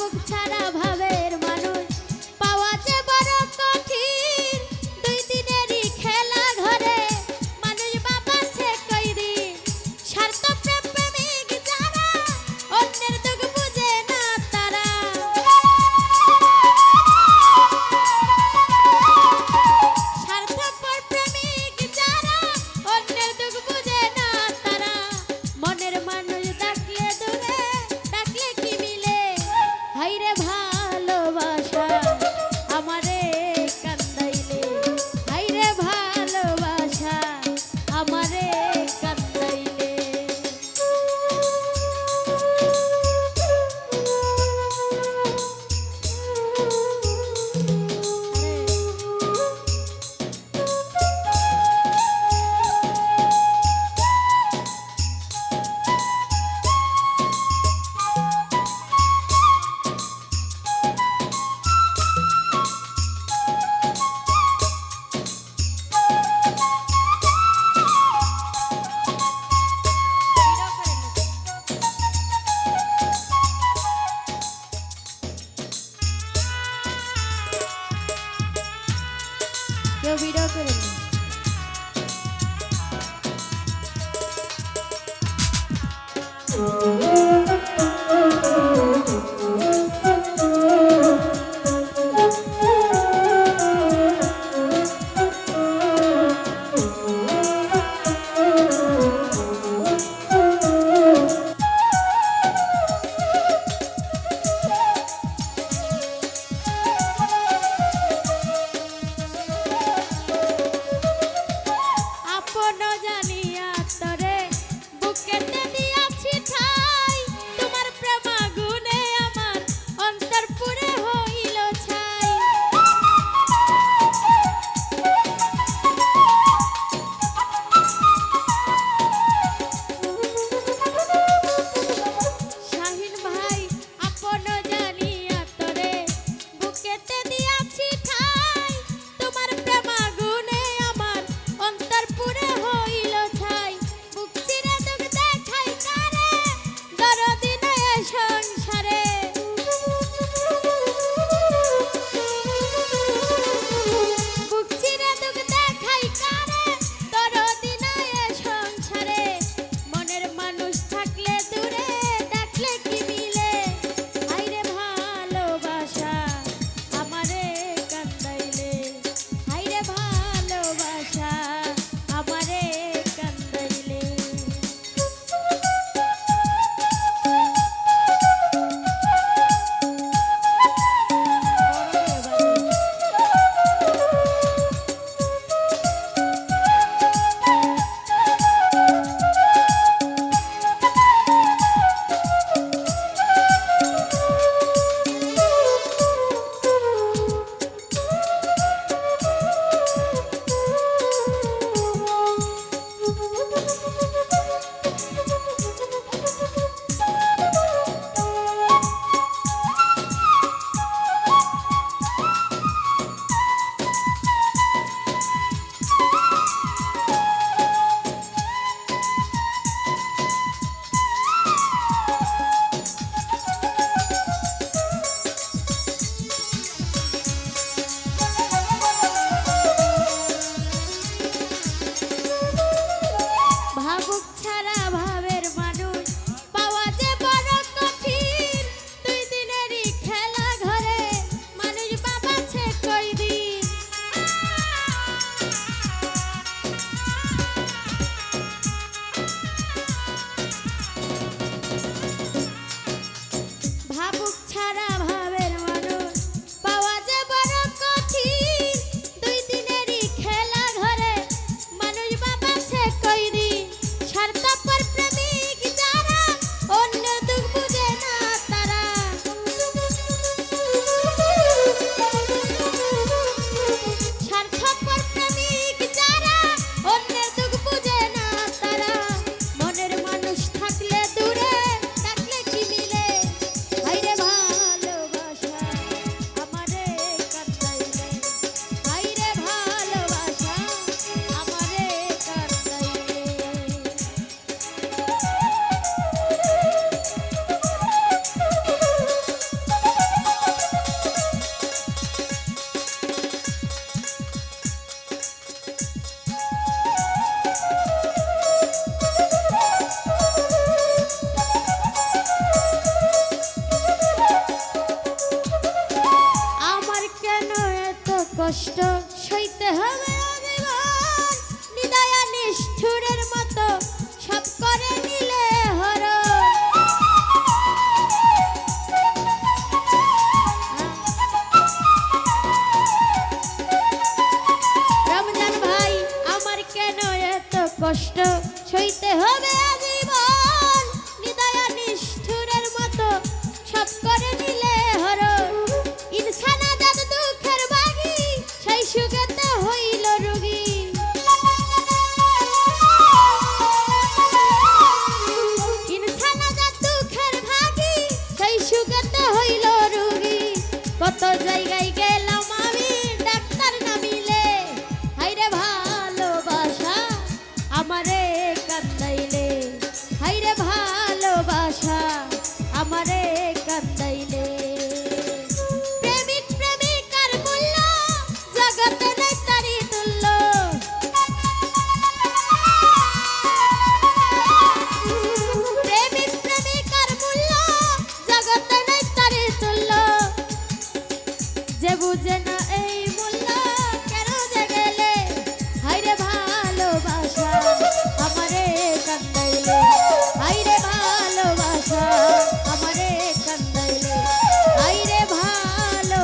ভাবুক ছাড়া ভাবের মানুষ পাওয়া যে বড় কঠিন। 2 দিনেরই খেলা ঘরে মানুষ বাবাছে কয়দিন। স্বার্থ প্রেমিক যারা অন্যের দুঃখ বুঝে না তারা। স্বার্থপর প্রেমিক যারা অন্যের দুঃখ বুঝে না তারা। মনের মানুষ ডাকলে দূরে ডাকলে কি মিলে হাইরে ভাই কষ্ট সইতে হবে আজীবন নিদয়া নিষ্ঠুরের মতো সব করে নিলে হরণ রমজান ভাই আমার কেন এত কষ্ট সইতে হবে আজীবন নিদয়া নিষ্ঠুরের মতো সব করে নিলে হরণ ইনসান আজাদ দুঃখের ভাগী সেই সুখেতে হইল রোগী ইনসান আজাদ দুঃখের ভাগী সেই সুখেতে হইল রোগী কত জায়গায়